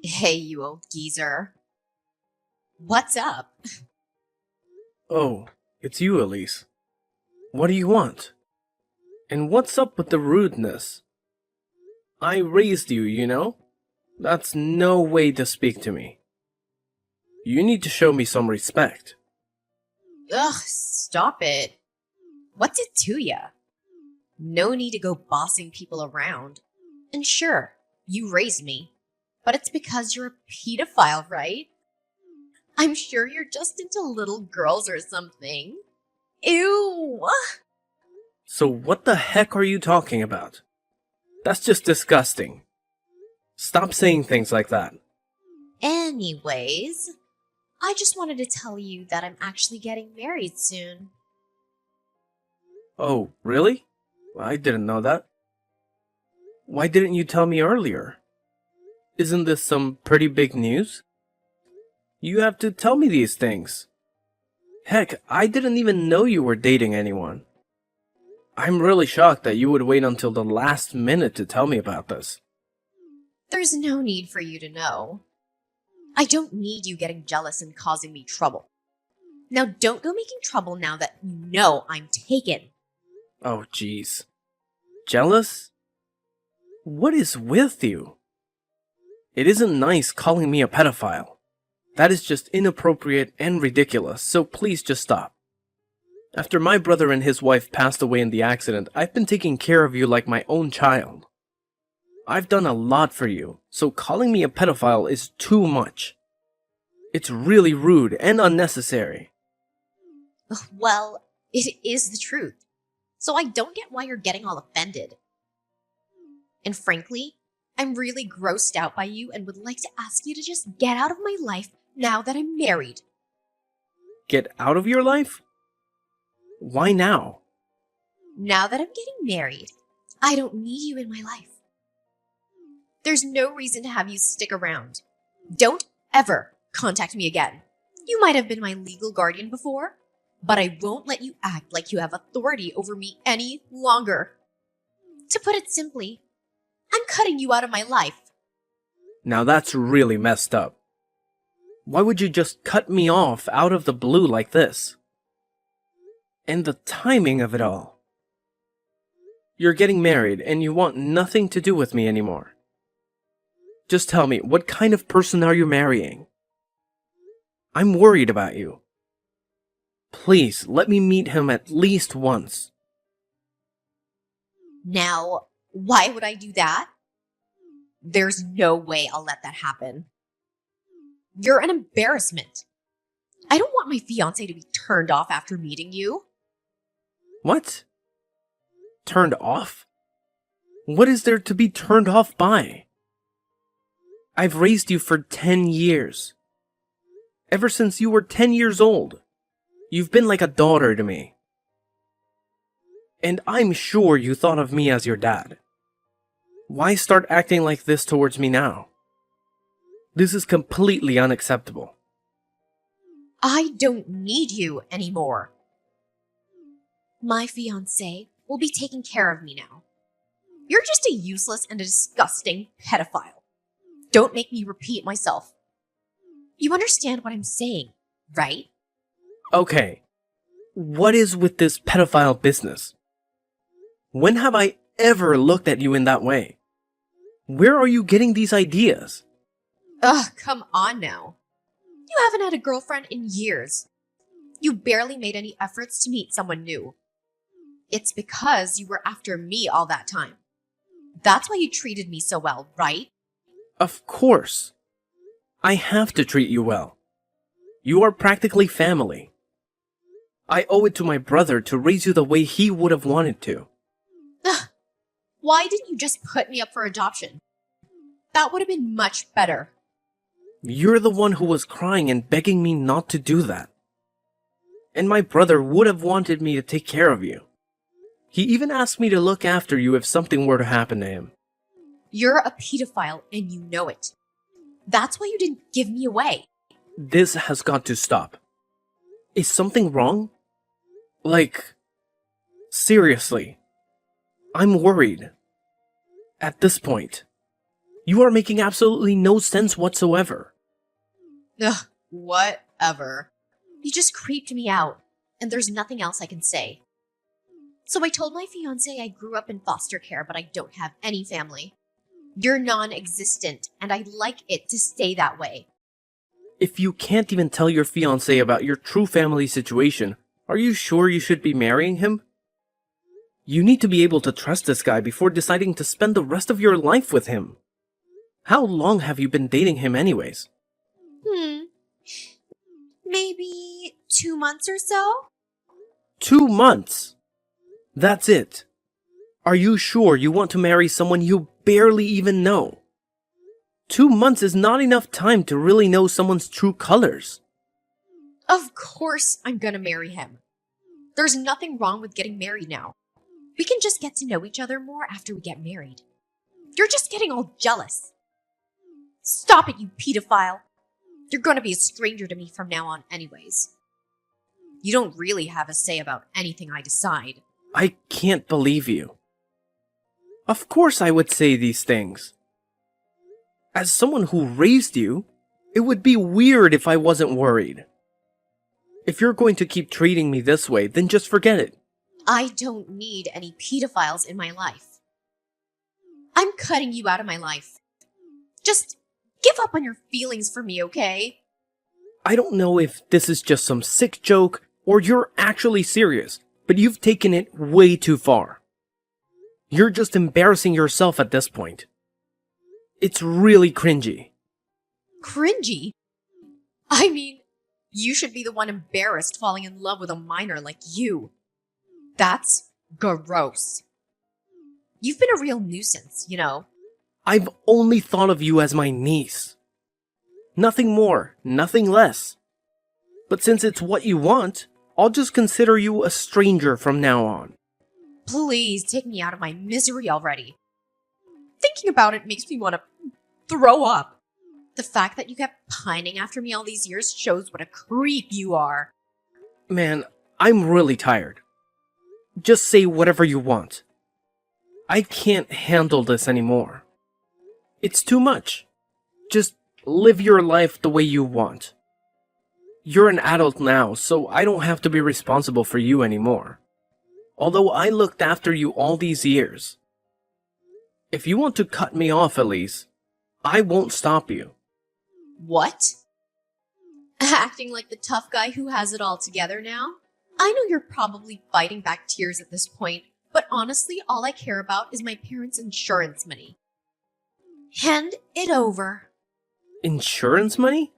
Hey, you old geezer. What's up? Oh, it's you, Elise. What do you want? And what's up with the rudeness? I raised you, you know? That's no way to speak to me. You need to show me some respect. Ugh, stop it. What's it to ya? No need to go bossing people around. And sure, you raised me, but it's because you're a pedophile, right? I'm sure you're just into little girls or something. Ew! So what the heck are you talking about? That's just disgusting. Stop saying things like that. Anyways, I just wanted to tell you that I'm actually getting married soon. Oh, really? I didn't know that. Why didn't you tell me earlier? Isn't this some pretty big news? You have to tell me these things. Heck, I didn't even know you were dating anyone. I'm really shocked that you would wait until the last minute to tell me about this. There's no need for you to know. I don't need you getting jealous and causing me trouble. Now don't go making trouble now that you know I'm taken. Oh, jeez. Jealous? What is with you? It isn't nice calling me a pedophile. That is just inappropriate and ridiculous, so please just stop. After my brother and his wife passed away in the accident, I've been taking care of you like my own child. I've done a lot for you, so calling me a pedophile is too much. It's really rude and unnecessary. Well, it is the truth. So I don't get why you're getting all offended. And frankly, I'm really grossed out by you and would like to ask you to just get out of my life now that I'm married. Get out of your life? Why now? Now that I'm getting married, I don't need you in my life. There's no reason to have you stick around. Don't ever contact me again. You might have been my legal guardian before, but I won't let you act like you have authority over me any longer. To put it simply, I'm cutting you out of my life. Now that's really messed up. Why would you just cut me off out of the blue like this? And the timing of it all. You're getting married and you want nothing to do with me anymore. Just tell me, what kind of person are you marrying? I'm worried about you. Please, let me meet him at least once. Now, why would I do that? There's no way I'll let that happen. You're an embarrassment. I don't want my fiancé to be turned off after meeting you. What? Turned off? What is there to be turned off by? I've raised you for 10 years. Ever since you were 10 years old. You've been like a daughter to me. And I'm sure you thought of me as your dad. Why start acting like this towards me now? This is completely unacceptable. I don't need you anymore. My fiancé will be taking care of me now. You're just a useless and a disgusting pedophile. Don't make me repeat myself. You understand what I'm saying, right? Okay, what is with this pedophile business? When have I ever looked at you in that way? Where are you getting these ideas? Ugh, come on now. You haven't had a girlfriend in years. You barely made any efforts to meet someone new. It's because you were after me all that time. That's why you treated me so well, right? Of course. I have to treat you well. You are practically family. I owe it to my brother to raise you the way he would have wanted to. Ugh, why didn't you just put me up for adoption? That would have been much better. You're the one who was crying and begging me not to do that. And my brother would have wanted me to take care of you. He even asked me to look after you if something were to happen to him. You're a pedophile and you know it. That's why you didn't give me away. This has got to stop. Is something wrong? Like, seriously, I'm worried. At this point, You are making absolutely no sense whatsoever. Ugh, whatever. You just creeped me out, and there's nothing else I can say. So I told my fiancé I grew up in foster care, but I don't have any family. You're non-existent, and I'd like it to stay that way. If you can't even tell your fiancé about your true family situation, are you sure you should be marrying him? You need to be able to trust this guy before deciding to spend the rest of your life with him. How long have you been dating him anyways? Maybe 2 months or so? 2 months? That's it. Are you sure you want to marry someone you barely even know? 2 months is not enough time to really know someone's true colors. Of course I'm gonna marry him. There's nothing wrong with getting married now. We can just get to know each other more after we get married. You're just getting all jealous. Stop it, you pedophile. You're gonna be a stranger to me from now on anyways. You don't really have a say about anything I decide. I can't believe you. Of course I would say these things. As someone who raised you, it would be weird if I wasn't worried. If you're going to keep treating me this way, then just forget it. I don't need any pedophiles in my life. I'm cutting you out of my life. Just give up on your feelings for me, okay? I don't know if this is just some sick joke or you're actually serious, but you've taken it way too far. You're just embarrassing yourself at this point. It's really cringy. Cringy? I mean, you should be the one embarrassed falling in love with a minor like you. That's gross. You've been a real nuisance, you know. I've only thought of you as my niece. Nothing more, nothing less. But since it's what you want, I'll just consider you a stranger from now on. Please take me out of my misery already. Thinking about it makes me want to throw up. The fact that you kept pining after me all these years shows what a creep you are. Man, I'm really tired. Just say whatever you want. I can't handle this anymore. It's too much. Just live your life the way you want. You're an adult now, so I don't have to be responsible for you anymore. Although I looked after you all these years. If you want to cut me off, Elise, I won't stop you. What? Acting like the tough guy who has it all together now? I know you're probably fighting back tears at this point, but honestly, all I care about is my parents' insurance money. Hand it over. Insurance money?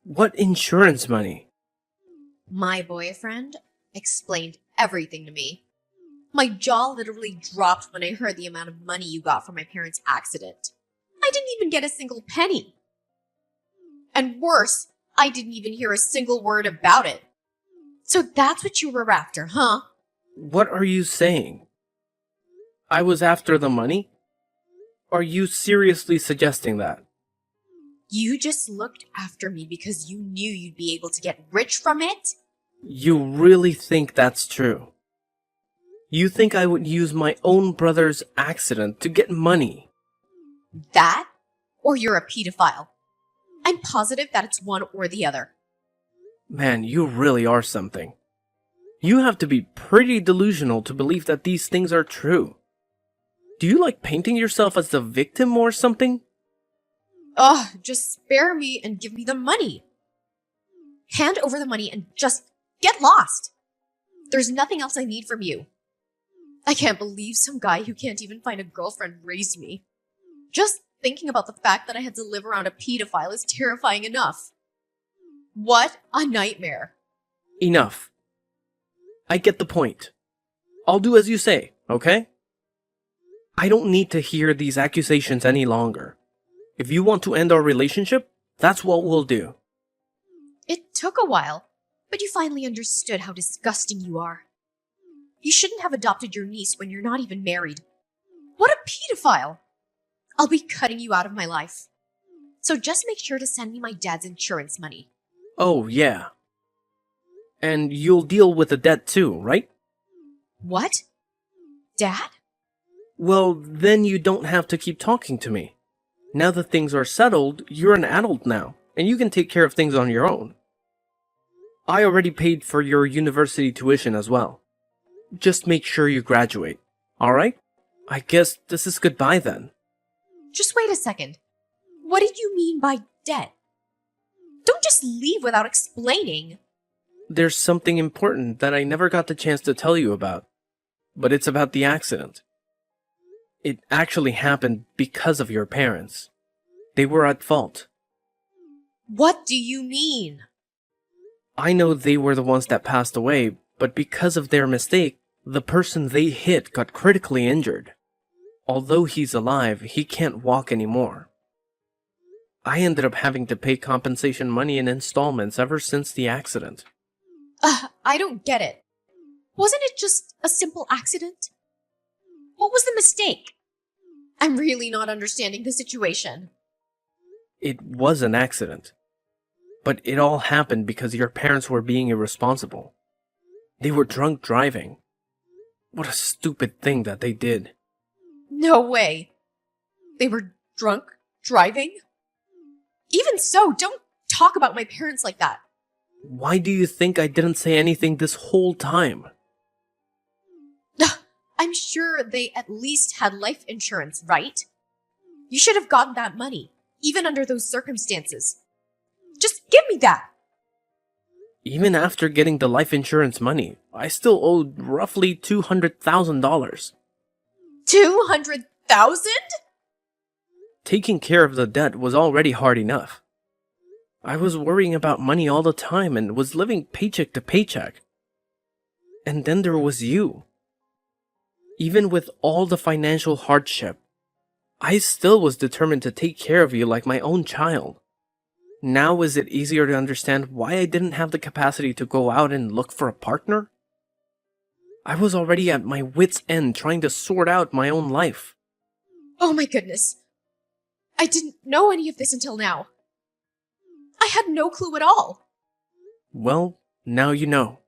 What insurance money? My boyfriend explained everything to me. My jaw literally dropped when I heard the amount of money you got from my parents' accident. I didn't even get a single penny. And worse, I didn't even hear a single word about it. So that's what you were after, huh? What are you saying? I was after the money? Are you seriously suggesting that? You just looked after me because you knew you'd be able to get rich from it? You really think that's true? You think I would use my own brother's accident to get money? That? Or you're a pedophile? I'm positive that it's one or the other. Man, you really are something. You have to be pretty delusional to believe that these things are true. Do you like painting yourself as the victim or something? Ugh, just spare me and give me the money. Hand over the money and just get lost. There's nothing else I need from you. I can't believe some guy who can't even find a girlfriend raised me. Just thinking about the fact that I had to live around a pedophile is terrifying enough. What a nightmare. Enough. I get the point. I'll do as you say, okay? I don't need to hear these accusations any longer. If you want to end our relationship, that's what we'll do. It took a while, but you finally understood how disgusting you are. You shouldn't have adopted your niece when you're not even married. What a pedophile! I'll be cutting you out of my life. So just make sure to send me my dad's insurance money. Oh, yeah. And you'll deal with the debt too, right? What? Dad? Well, then you don't have to keep talking to me. Now that things are settled, you're an adult now, and you can take care of things on your own. I already paid for your university tuition as well. Just make sure you graduate, alright? I guess this is goodbye then. Just wait a second. What did you mean by debt? Don't just leave without explaining. There's something important that I never got the chance to tell you about, but it's about the accident. It actually happened because of your parents. They were at fault. What do you mean? I know they were the ones that passed away, but because of their mistake, the person they hit got critically injured. Although he's alive, he can't walk anymore. I ended up having to pay compensation money in installments ever since the accident. I don't get it. Wasn't it just a simple accident? What was the mistake? I'm really not understanding the situation. It was an accident. But it all happened because your parents were being irresponsible. They were drunk driving. What a stupid thing that they did. No way. They were drunk driving? Even so, don't talk about my parents like that. Why do you think I didn't say anything this whole time? I'm sure they at least had life insurance, right? You should have gotten that money, even under those circumstances. Just give me that. Even after getting the life insurance money, I still owed roughly $200,000. 200,000? Taking care of the debt was already hard enough. I was worrying about money all the time and was living paycheck to paycheck. And then there was you. Even with all the financial hardship, I still was determined to take care of you like my own child. Now is it easier to understand why I didn't have the capacity to go out and look for a partner? I was already at my wit's end trying to sort out my own life. Oh my goodness. I didn't know any of this until now. I had no clue at all. Well, now you know.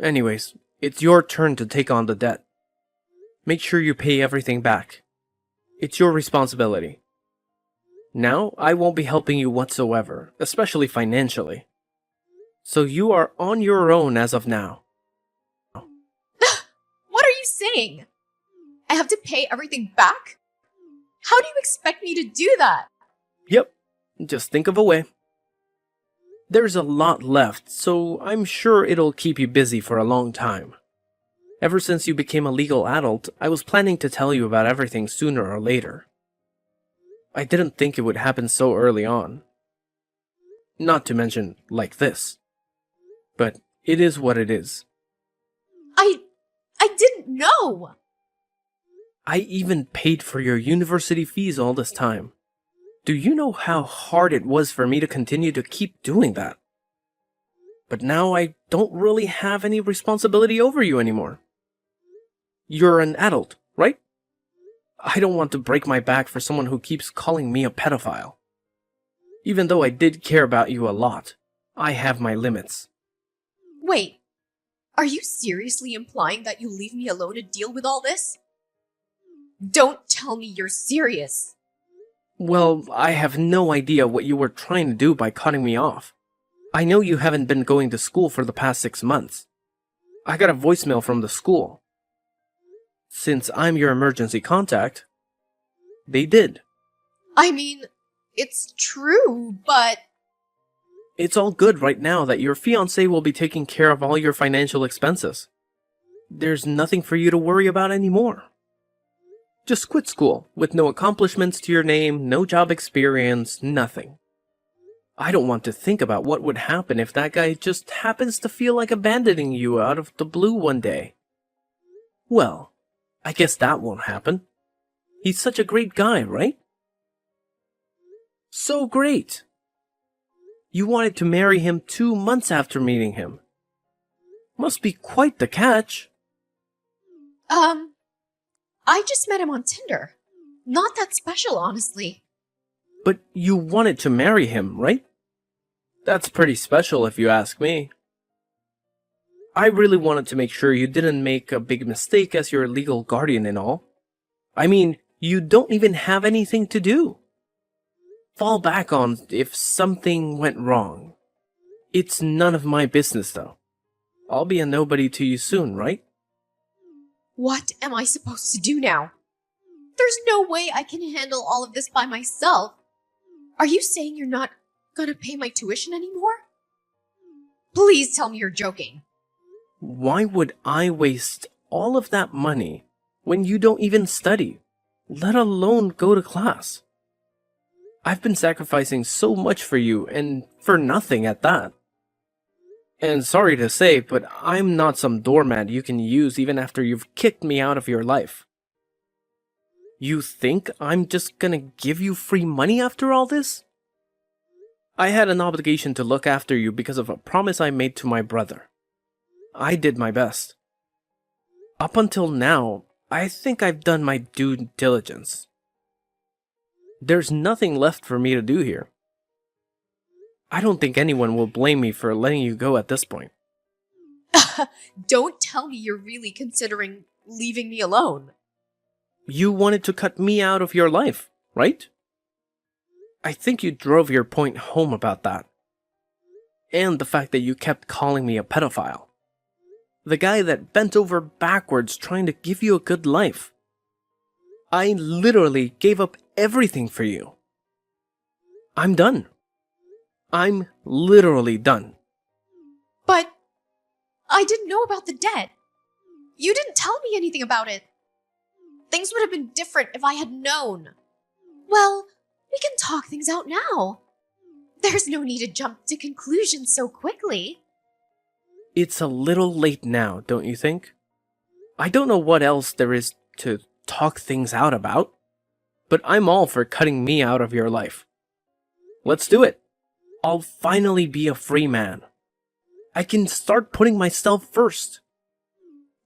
Anyways, it's your turn to take on the debt. Make sure you pay everything back. It's your responsibility. Now, I won't be helping you whatsoever, especially financially. So you are on your own as of now. What are you saying? I have to pay everything back? How do you expect me to do that? Yep, just think of a way. There's a lot left, so I'm sure it'll keep you busy for a long time. Ever since you became a legal adult, I was planning to tell you about everything sooner or later. I didn't think it would happen so early on. Not to mention, like this. But it is what it is. I didn't know! I even paid for your university fees all this time. Do you know how hard it was for me to continue to keep doing that? But now I don't really have any responsibility over you anymore. You're an adult, right? I don't want to break my back for someone who keeps calling me a pedophile. Even though I did care about you a lot, I have my limits. Wait, are you seriously implying that you leave me alone to deal with all this? Don't tell me you're serious. Well, I have no idea what you were trying to do by cutting me off. I know you haven't been going to school for the past 6 months. I got a voicemail from the school. Since I'm your emergency contact, they did. I mean, it's true, but... It's all good right now that your fiancé will be taking care of all your financial expenses. There's nothing for you to worry about anymore. Just quit school, with no accomplishments to your name, no job experience, nothing. I don't want to think about what would happen if that guy just happens to feel like abandoning you out of the blue one day. Well, I guess that won't happen. He's such a great guy, right? So great! You wanted to marry him 2 months after meeting him. Must be quite the catch. I just met him on Tinder. Not that special, honestly. But you wanted to marry him, right? That's pretty special if you ask me. I really wanted to make sure you didn't make a big mistake as your legal guardian and all. I mean, you don't even have anything to do. fall back on if something went wrong. It's none of my business, though. I'll be a nobody to you soon, right? What am I supposed to do now? There's no way I can handle all of this by myself. Are you saying you're not gonna pay my tuition anymore? Please tell me you're joking. Why would I waste all of that money when you don't even study, let alone go to class? I've been sacrificing so much for you, and for nothing at that. And sorry to say, but I'm not some doormat you can use even after you've kicked me out of your life. You think I'm just gonna give you free money after all this? I had an obligation to look after you because of a promise I made to my brother. I did my best. Up until now, I think I've done my due diligence. There's nothing left for me to do here. I don't think anyone will blame me for letting you go at this point. Don't tell me you're really considering leaving me alone. You wanted to cut me out of your life, right? I think you drove your point home about that. And the fact that you kept calling me a pedophile. The guy that bent over backwards trying to give you a good life. I literally gave up everything for you. I'm done. I'm literally done. But I didn't know about the debt. You didn't tell me anything about it. Things would have been different if I had known. Well, we can talk things out now. There's no need to jump to conclusions so quickly. It's a little late now, don't you think? I don't know what else there is to talk things out about, but I'm all for cutting me out of your life. Let's do it. I'll finally be a free man. I can start putting myself first.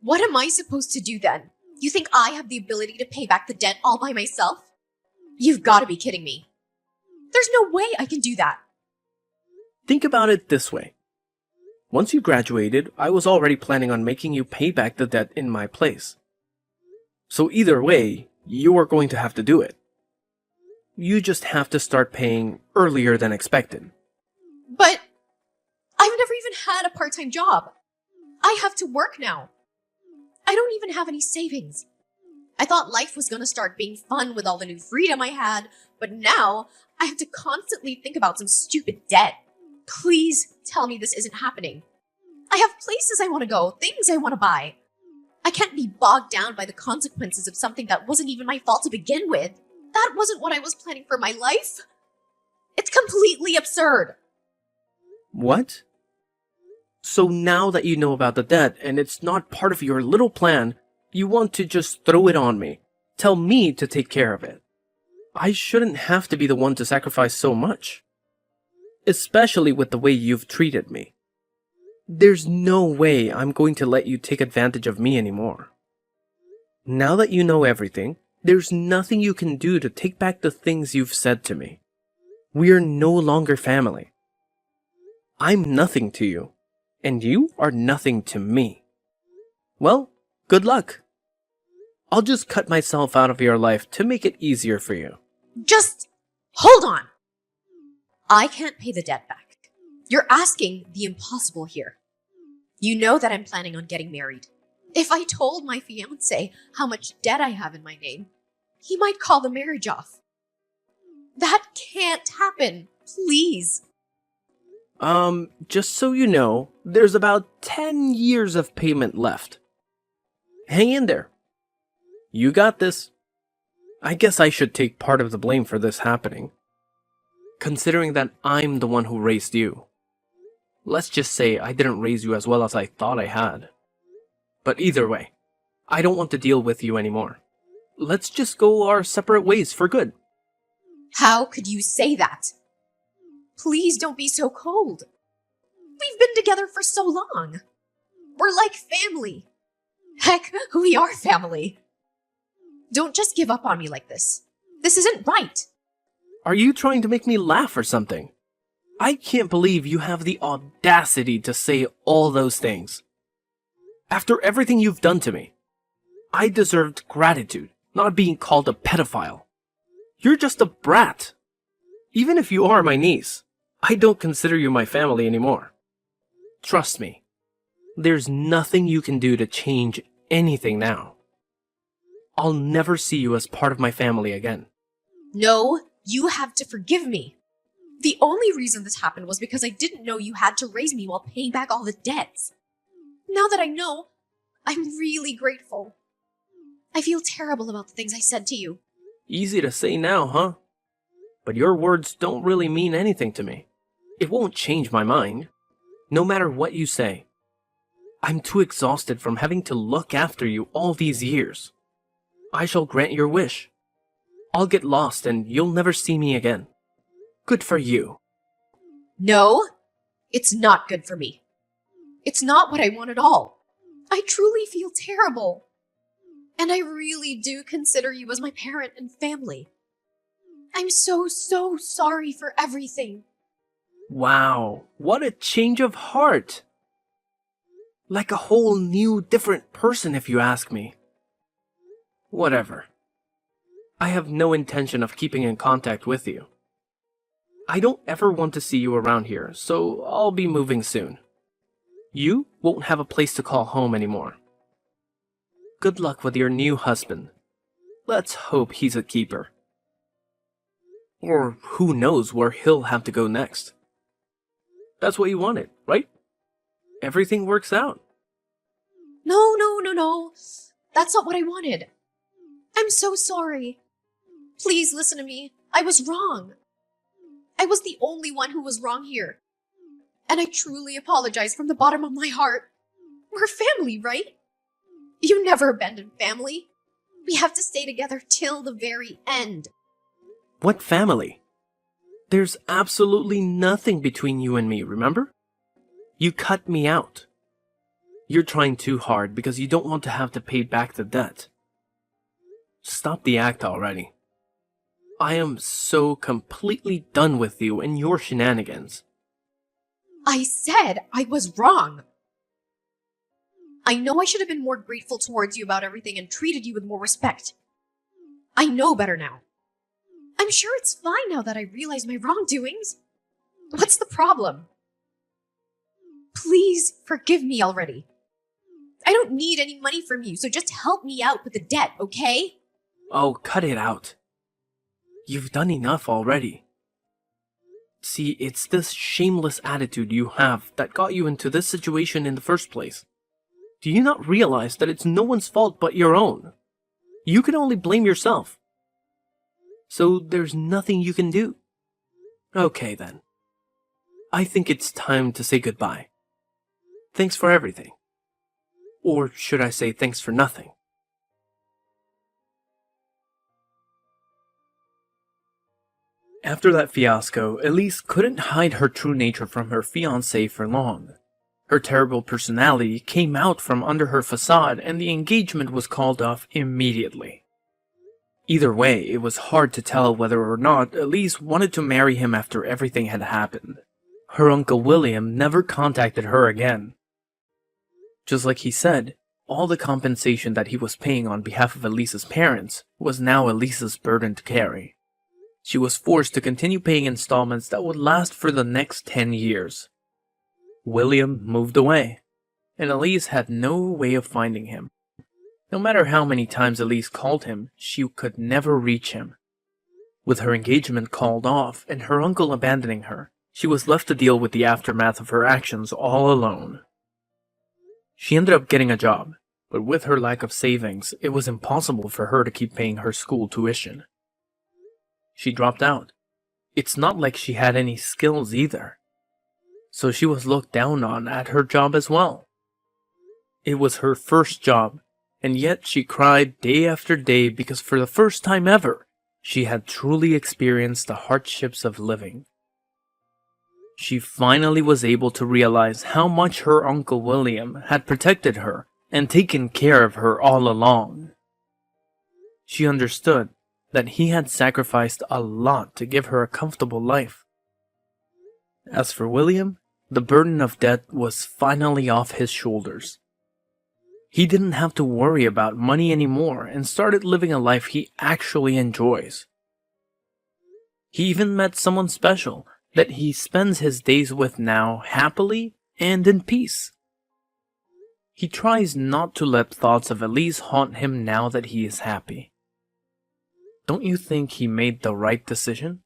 What am I supposed to do then? You think I have the ability to pay back the debt all by myself? You've got to be kidding me. There's no way I can do that. Think about it this way. Once you graduated, I was already planning on making you pay back the debt in my place. So either way, you are going to have to do it. You just have to start paying earlier than expected. But I've never even had a part-time job. I have to work now. I don't even have any savings. I thought life was going to start being fun with all the new freedom I had, but now I have to constantly think about some stupid debt. Please tell me this isn't happening. I have places I want to go, things I want to buy. I can't be bogged down by the consequences of something that wasn't even my fault to begin with. That wasn't what I was planning for my life. It's completely absurd. What? So now that you know about the debt and it's not part of your little plan, you want to just throw it on me. Tell me to take care of it. I shouldn't have to be the one to sacrifice so much. Especially with the way you've treated me. There's no way I'm going to let you take advantage of me anymore. Now that you know everything, there's nothing you can do to take back the things you've said to me. We're no longer family. I'm nothing to you, and you are nothing to me. Well, good luck. I'll just cut myself out of your life to make it easier for you. Just hold on. I can't pay the debt back. You're asking the impossible here. You know that I'm planning on getting married. If I told my fiancé how much debt I have in my name, he might call the marriage off. That can't happen. Please. Just so you know, there's about 10 years of payment left. Hang in there. You got this. I guess I should take part of the blame for this happening, considering that I'm the one who raised you. Let's just say I didn't raise you as well as I thought I had. But either way, I don't want to deal with you anymore. Let's just go our separate ways for good. How could you say that? Please don't be so cold. We've been together for so long. We're like family. Heck, we are family. Don't just give up on me like this. This isn't right. Are you trying to make me laugh or something? I can't believe you have the audacity to say all those things. After everything you've done to me, I deserved gratitude, not being called a pedophile. You're just a brat. Even if you are my niece, I don't consider you my family anymore. Trust me, there's nothing you can do to change anything now. I'll never see you as part of my family again. No, you have to forgive me. The only reason this happened was because I didn't know you had to raise me while paying back all the debts. Now that I know, I'm really grateful. I feel terrible about the things I said to you. Easy to say now, huh? But your words don't really mean anything to me. It won't change my mind, no matter what you say. I'm too exhausted from having to look after you all these years. I shall grant your wish. I'll get lost and you'll never see me again. Good for you. No, it's not good for me. It's not what I want at all. I truly feel terrible. And I really do consider you as my parent and family. I'm so sorry for everything. Wow, what a change of heart. Like a whole new, different person if you ask me. Whatever. I have no intention of keeping in contact with you. I don't ever want to see you around here, so I'll be moving soon. You won't have a place to call home anymore. Good luck with your new husband. Let's hope he's a keeper. Or who knows where he'll have to go next. That's what you wanted, right? Everything works out. No. That's not what I wanted. I'm so sorry. Please listen to me. I was wrong. I was the only one who was wrong here. And I truly apologize from the bottom of my heart. We're family, right? You never abandoned family. We have to stay together till the very end. What family? There's absolutely nothing between you and me, remember? You cut me out. You're trying too hard because you don't want to have to pay back the debt. Stop the act already. I am so completely done with you and your shenanigans. I said I was wrong. I know I should have been more grateful towards you about everything and treated you with more respect. I know better now. I'm sure it's fine now that I realize my wrongdoings. What's the problem? Please forgive me already. I don't need any money from you, so just help me out with the debt, okay? Oh, cut it out. You've done enough already. See, it's this shameless attitude you have that got you into this situation in the first place. Do you not realize that it's no one's fault but your own? You can only blame yourself. So there's nothing you can do. Okay then. I think it's time to say goodbye. Thanks for everything. Or should I say thanks for nothing? After that fiasco, Elise couldn't hide her true nature from her fiancé for long. Her terrible personality came out from under her facade and the engagement was called off immediately. Either way, it was hard to tell whether or not Elise wanted to marry him after everything had happened. Her Uncle William never contacted her again. Just like he said, all the compensation that he was paying on behalf of Elise's parents was now Elise's burden to carry. She was forced to continue paying installments that would last for the next 10 years. William moved away, and Elise had no way of finding him. No matter how many times Elise called him, she could never reach him. With her engagement called off and her uncle abandoning her, she was left to deal with the aftermath of her actions all alone. She ended up getting a job, but with her lack of savings, it was impossible for her to keep paying her school tuition. She dropped out. It's not like she had any skills either. So she was looked down on at her job as well. It was her first job, and yet she cried day after day because for the first time ever, she had truly experienced the hardships of living. She finally was able to realize how much her Uncle William had protected her and taken care of her all along. She understood that he had sacrificed a lot to give her a comfortable life. As for William, the burden of debt was finally off his shoulders. He didn't have to worry about money anymore and started living a life he actually enjoys. He even met someone special that he spends his days with now happily and in peace. He tries not to let thoughts of Elise haunt him now that he is happy. Don't you think he made the right decision?